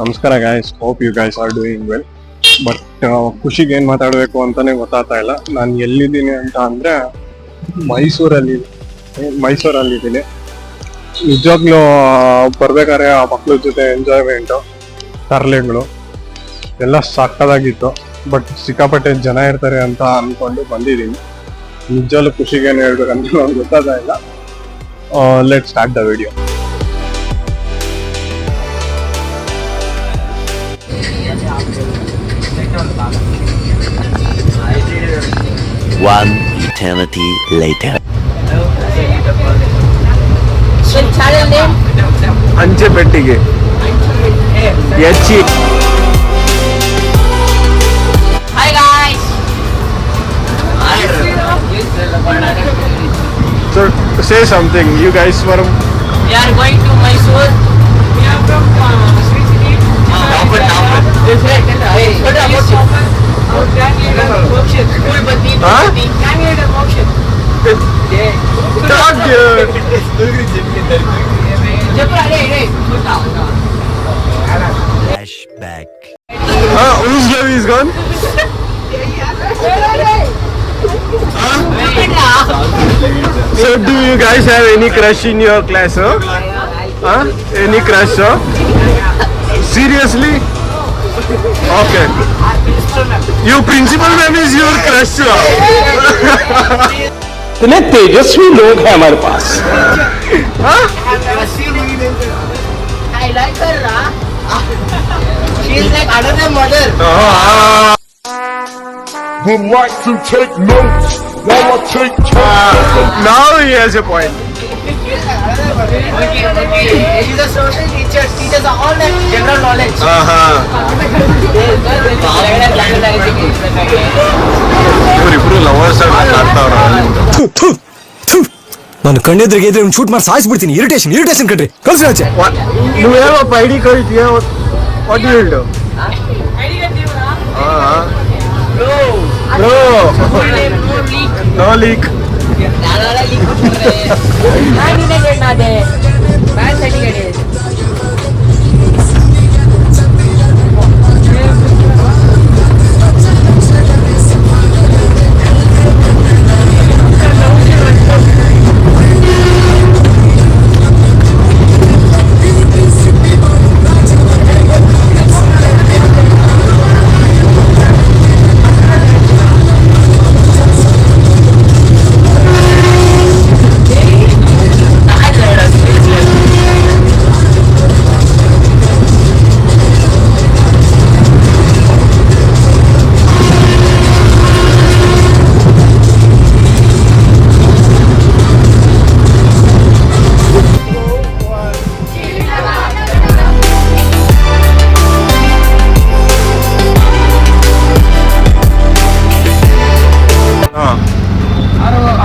ನಮಸ್ಕಾರ guys, hope you guys are doing well. But ಖುಷಿಗೆ ಏನ್ ಮಾತಾಡಬೇಕು ಅಂತಾನೆ ಗೊತ್ತಾಗ್ತಾ ಇಲ್ಲ. ನಾನು ಎಲ್ಲಿದ್ದೀನಿ ಅಂತ ಅಂದ್ರೆ ಮೈಸೂರಲ್ಲಿದ್ದೀನಿ. ನಿಜವಾಗ್ಲೂ ಬರ್ಬೇಕಾದ್ರೆ ಆ ಮಕ್ಳ ಜೊತೆ ಎಂಜಾಯ್ಮೆಂಟು, ತರಲೆಗಳು ಎಲ್ಲ ಸಕ್ಕದಾಗಿತ್ತು. ಬಟ್ ಸಿಕ್ಕಾಪಟ್ಟೆ ಜನ ಇರ್ತಾರೆ ಅಂತ ಅನ್ಕೊಂಡು ಬಂದಿದ್ದೀನಿ. ನಿಜವಾಗ್ಲೂ ಖುಷಿಗೆ ಏನು ಹೇಳ್ಬೇಕಂತ ನಂಗೆ ಗೊತ್ತಾಗ್ತಾ ಇಲ್ಲ. Let start the video. One eternity later. ಅಂಚೆ ಪೆಟ್ಟಿಗೆ Hi guys. So say something. You guys were We are going to Mysore. We are from Sri City. This way. Hey, what about you? Flashback. whose love is gone? So do you guys have any crush in your class? Any crush? Seriously? Okay. Your principal ma'am is your crush. इतने तेजस्वी लोग हैं हमारे पास. I like her. She is like another mother. Would like to take notes while I take time. Now he has a point. Okay. She's a social teacher. Teaches all that general knowledge. ಇವ್ರಿಬ್ರು lovers ನಾನು ಕಣ್ಣೆದ್ರಿಗೆ ಇದ್ರೆ shoot ಮಾಡಿ ಸಾಯಿಸ್ಬಿಡ್ತೀನಿ. Irritation ಕಣ್ರಿ, ಕಳ್ಸಿ ಆಚೆ. You have a ID card here. What do you do? Bro. No leak.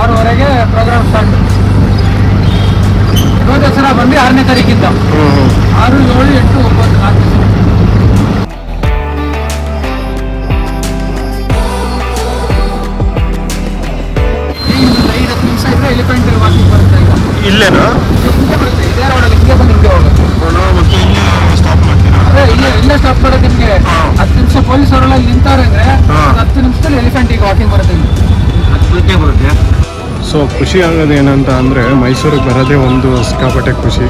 ಆರೂವರೆಗೆ program start. Dasara ಬಂದು 6ನೇ ತಾರೀಕಿಂದ 6, 7, 8, 9, 4 ದಿವಸ. ಈಗ 5-10 ನಿಮಿಷ ಇದ್ರೆ ಎಲಿಫೆಂಟ್ ವಾಕಿಂಗ್ ಬರುತ್ತೆ. ಈಗ ಇಲ್ಲೇನಾ? ಬರುತ್ತೆ, ಇದೇ ರೋಡಲ್ಲಿ ಹಿಂಗೆ ಬಂದು ಹಿಂಗೆ ಹೋಗೋದು. ಅದೇ ಇಲ್ಲೇ ಸ್ಟಾಪ್ ಮಾಡೋದು. ನಿಮಗೆ 10 ನಿಮಿಷ ಪೊಲೀಸ್ ಅವರೆಲ್ಲ ನಿಂತಾರೆ ಅಂದ್ರೆ 10 ನಿಮಿಷದಲ್ಲಿ ಎಲಿಫೆಂಟ್ ಈಗ ವಾಕಿಂಗ್ ಬರುತ್ತೆ. ಸೊ ಖುಷಿ ಆಗೋದು ಏನಂತ ಅಂದರೆ ಮೈಸೂರಿಗೆ ಬರೋದೇ ಒಂದು ಸಿಕ್ಕಾಪಟ್ಟೆ ಖುಷಿ,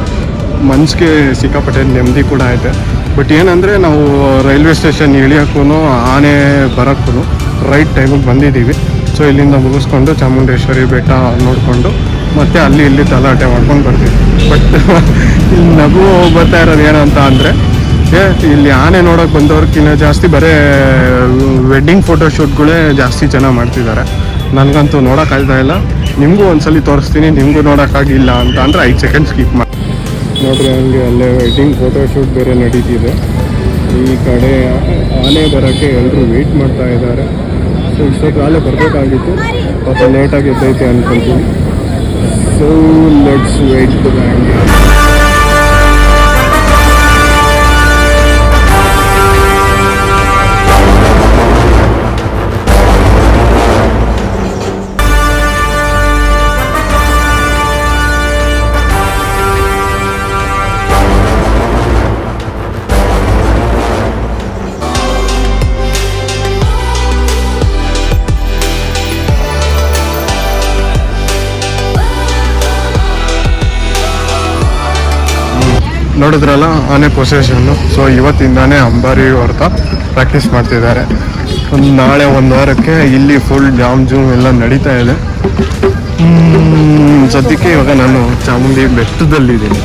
ಮನ್ಸಿಗೆ ಸಿಕ್ಕಾಪಟ್ಟೆ ನೆಮ್ಮದಿ ಕೂಡ ಐತೆ. ಬಟ್ ಏನಂದರೆ ನಾವು ರೈಲ್ವೆ ಸ್ಟೇಷನ್ ಇಳಿಯೋಕ್ಕೂ ಆನೆ ಬರೋಕ್ಕೂ ರೈಟ್ ಟೈಮಿಗೆ ಬಂದಿದ್ದೀವಿ. ಸೊ ಇಲ್ಲಿಂದ ಮುಗಿಸ್ಕೊಂಡು ಚಾಮುಂಡೇಶ್ವರಿ ಬೆಟ್ಟ ನೋಡಿಕೊಂಡು ಮತ್ತೆ ಅಲ್ಲಿ ಇಲ್ಲಿ ತಲಾಟೆ ಮಾಡ್ಕೊಂಡು ಬರ್ತೀವಿ. ಬಟ್ ಇಲ್ಲಿ ನಗು ಬರ್ತಾ ಇರೋದು ಏನಂತ ಅಂದರೆ ಇಲ್ಲಿ ಆನೆ ನೋಡೋಕೆ ಬಂದವ್ರಕ್ಕಿಂತ ಜಾಸ್ತಿ ಬರೀ ವೆಡ್ಡಿಂಗ್ ಫೋಟೋಶೂಟ್ಗಳೇ ಜಾಸ್ತಿ ಜನ ಮಾಡ್ತಿದ್ದಾರೆ. ನನಗಂತೂ ನೋಡೋಕ್ಕಾಗ್ತಾ ಇಲ್ಲ. ನಿಮಗೂ ಒಂದ್ಸಲಿ ತೋರಿಸ್ತೀನಿ, ನಿಮಗೂ ನೋಡೋಕ್ಕಾಗಿಲ್ಲ ಅಂತ ಅಂದರೆ 5 ಸೆಕೆಂಡ್ ಸ್ಕಿಪ್ ಮಾಡಿ ನೋಡ್ರಿ. ಹಂಗೆ ಅಲ್ಲೇ ವೆಡ್ಡಿಂಗ್ ಫೋಟೋಶೂಟ್ ಬೇರೆ ನಡೀತಿದೆ. ಈ ಕಡೆ ಆನೆ ಬರೋಕ್ಕೆ ಎಲ್ಲರೂ ವೆಯ್ಟ್ ಮಾಡ್ತಾ ಇದ್ದಾರೆ. ಸೊ ಇಷ್ಟೊತ್ತಾಗಲೇ ಬರಬೇಕಾಗಿತ್ತು, ಪಾಪ ಲೇಟಾಗಿ ಎದ್ದೈತೆ ಅಂದ್ಕೊಳ್ತೀನಿ. ಸೊ ಲೆಟ್ಸ್ ವೇಟ್ ಹಂಗೆ. ನೋಡಿದ್ರಲ್ಲ ಆನೆ ಪೊಸೆಷನ್ನು. ಸೊ ಇವತ್ತಿಂದಾನೇ ಅಂಬಾರಿ ಹೊರತ ಪ್ರಾಕ್ಟೀಸ್ ಮಾಡ್ತಿದ್ದಾರೆ. ನಾಳೆ ಒಂದು ವಾರಕ್ಕೆ ಇಲ್ಲಿ ಫುಲ್ ಜಾಮ್ ಜೂಮ್ ಎಲ್ಲ ನಡೀತಾ ಇದೆ. ಸದ್ಯಕ್ಕೆ ಇವಾಗ ನಾನು ಚಾಮುಂಡಿ ಬೆಟ್ಟದಲ್ಲಿದ್ದೀನಿ.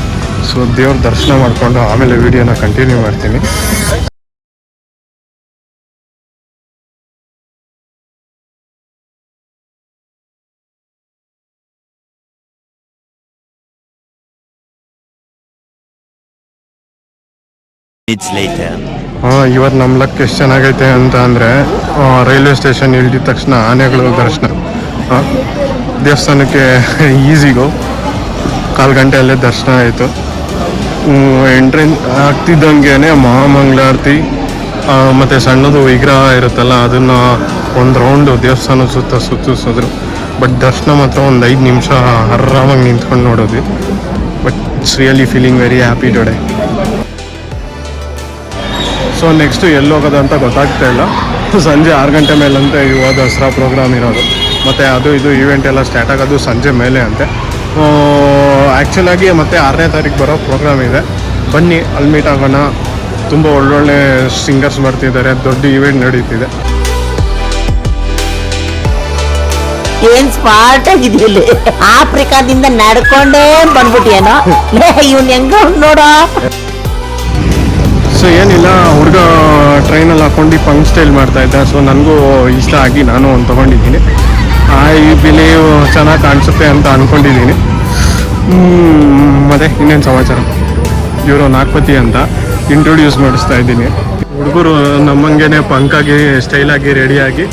ಸೊ ದೇವ್ರ ದರ್ಶನ ಮಾಡಿಕೊಂಡು ಆಮೇಲೆ ವಿಡಿಯೋನ ಕಂಟಿನ್ಯೂ ಮಾಡ್ತೀನಿ. Minutes later. ಇವತ್ತು ನಮ್ಮ ಲಕ್ ಎಷ್ಟು ಚೆನ್ನಾಗೈತೆ ಅಂತ ಅಂದರೆ ರೈಲ್ವೆ ಸ್ಟೇಷನ್ ಇಳಿದ ತಕ್ಷಣ ಆನೆಗಳು ದರ್ಶನ. ದೇವಸ್ಥಾನಕ್ಕೆ ಈಸಿಗೋ 1/4 ಗಂಟೆಯಲ್ಲೇ ದರ್ಶನ ಆಯಿತು. ಎಂಟ್ರೆನ್ಸ್ ಆಗ್ತಿದ್ದಂಗೆ ಮಹಾಮಂಗಳಾರತಿ ಮತ್ತು ಸಣ್ಣದು ವಿಗ್ರಹ ಇರುತ್ತಲ್ಲ ಅದನ್ನು ಒಂದು ರೌಂಡು ದೇವಸ್ಥಾನ ಸುತ್ತಿಸಿದ್ರು. ಬಟ್ ದರ್ಶನ ಮಾತ್ರ ಒಂದು 5 ನಿಮಿಷ ಆರಾಮಾಗಿ ನಿಂತ್ಕೊಂಡು ನೋಡೋದು. But it's really feeling very happy today. So next ಎಲ್ಲಿ ಹೋಗೋದಂತ ಗೊತ್ತಾಗ್ತಾ ಇಲ್ಲ. ಸಂಜೆ 6 ಗಂಟೆ ಮೇಲಂತೆ ಯುವ ದಸರಾ ಪ್ರೋಗ್ರಾಮ್ ಇರೋದು. ಮತ್ತು ಅದು ಇದು ಈವೆಂಟ್ ಎಲ್ಲ ಸ್ಟಾರ್ಟ್ ಆಗೋದು ಸಂಜೆ ಮೇಲೆ ಅಂತೆ. ಆ್ಯಕ್ಚುಲಾಗಿ ಮತ್ತೆ 6ನೇ ತಾರೀಕು ಬರೋ ಪ್ರೋಗ್ರಾಮ್ ಇದೆ. ಬನ್ನಿ ಅಲ್ಲಿ ಮೀಟ್ ಆಗೋಣ. ತುಂಬ ಒಳ್ಳೊಳ್ಳೆ ಸಿಂಗರ್ಸ್ ಬರ್ತಿದ್ದಾರೆ. ದೊಡ್ಡ ಈವೆಂಟ್ ನಡೀತಿದೆ. ಏನ್ ಸ್ಮಾರ್ಟ್ ಆಗಿದ್ದಿಲ್ಲ, ಆಫ್ರಿಕಾದಿಂದ ನಡ್ಕೊಂಡೇ ಬಂದ್ಬಿಟ್ಟಿಯೇನೋ ಇವ್ನ ಹೆಂಗ ನೋಡೋ. ಸೊ ಏನಿಲ್ಲ, ಹುಡುಗ ಟ್ರೈನಲ್ಲಿ ಹಾಕೊಂಡು ಪಂಕ್ ಸ್ಟೈಲ್ ಮಾಡ್ತಾಯಿದ್ದೆ. ಸೊ ನನಗೂ ಇಷ್ಟ ಆಗಿ ನಾನು ಒಂದು ತೊಗೊಂಡಿದ್ದೀನಿ. ಈ ಬಿಲೀವ್ ಚೆನ್ನಾಗಿ ಕಾಣಿಸುತ್ತೆ ಅಂತ ಅಂದ್ಕೊಂಡಿದ್ದೀನಿ. ಮತ್ತು ಇನ್ನೇನು ಸಮಾಚಾರ, ಇವರು ನಾಗಪತಿ ಅಂತ ಇಂಟ್ರೊಡ್ಯೂಸ್ ಮಾಡಿಸ್ತಾ ಇದ್ದೀನಿ. ಹುಡುಗರು ನಮ್ಮಂಗೆ ಪಂಕಾಗಿ ಸ್ಟೈಲಾಗಿ ರೆಡಿಯಾಗಿ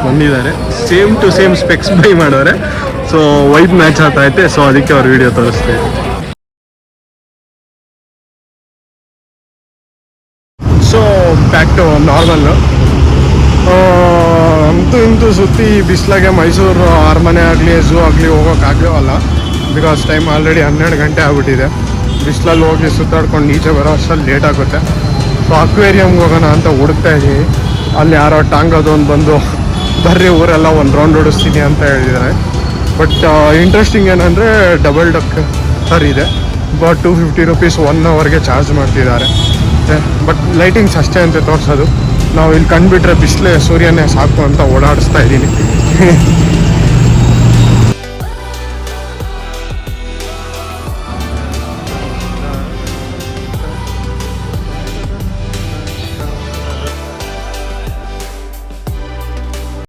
ಬಂದಿದ್ದಾರೆ. Same to same specs buy ಮಾಡೋರೆ. ಸೊ ವೈಬ್ ಮ್ಯಾಚ್ ಆಗ್ತೈತೆ. ಸೊ ಅದಕ್ಕೆ ಅವ್ರು ವಿಡಿಯೋ ತೋರಿಸ್ತಾ ಇದ್ದೀನಿ. So back to normal. ಅಂತೂ ಇಂತೂ ಸುತ್ತಿ ಬಿಸಿಲಾಗೆ ಮೈಸೂರು ಅರಮನೆ ಆಗಲಿ ಝೂ ಆಗಲಿ ಹೋಗೋಕ್ಕಾಗಲ್ಲ. ಬಿಕಾಸ್ ಟೈಮ್ ಆಲ್ರೆಡಿ 12 ಗಂಟೆ ಆಗ್ಬಿಟ್ಟಿದೆ. ಬಿಸಿಲಲ್ಲಿ ಹೋಗಿ ಸುತ್ತಾಡ್ಕೊಂಡು ಈಚೆ ಬರೋ ಅಷ್ಟರಲ್ಲಿ ಲೇಟ್ ಆಗುತ್ತೆ. ಸೊ ಅಕ್ವೇರಿಯಮ್ಗೆ ಹೋಗೋಣ ಅಂತ ಹುಡುಕ್ತಾ ಇದ್ದೀವಿ. ಅಲ್ಲಿ ಯಾರೋ ಟಾಂಗದೊಂದು ಬಂದು ಬರ್ರಿ ಊರೆಲ್ಲ ಒಂದು ರೌಂಡ್ ಹೊಡಿಸ್ತೀನಿ ಅಂತ ಹೇಳಿದ್ದಾರೆ. ಬಟ್ ಇಂಟ್ರೆಸ್ಟಿಂಗ್ ಏನಂದರೆ ಡಬಲ್ ಡಕ್ಕರ್ ಇದೆ. ಬಟ್ 250 ರೂಪೀಸ್ 1 ಅವರ್ಗೆ ಚಾರ್ಜ್ ಮಾಡ್ತಿದ್ದಾರೆ. ಬಟ್ ಲೈಟಿಂಗ್ಸ್ ಅಷ್ಟೇ ಅಂತ ತೋರಿಸೋದು. ನಾವು ಇಲ್ಲಿ ಕಂಡುಬಿಟ್ರೆ ಬಿಸಿಲೇ ಸೂರ್ಯನೇ ಸಾಕು ಅಂತ ಓಡಾಡಿಸ್ತಾ ಇದ್ದೀನಿ.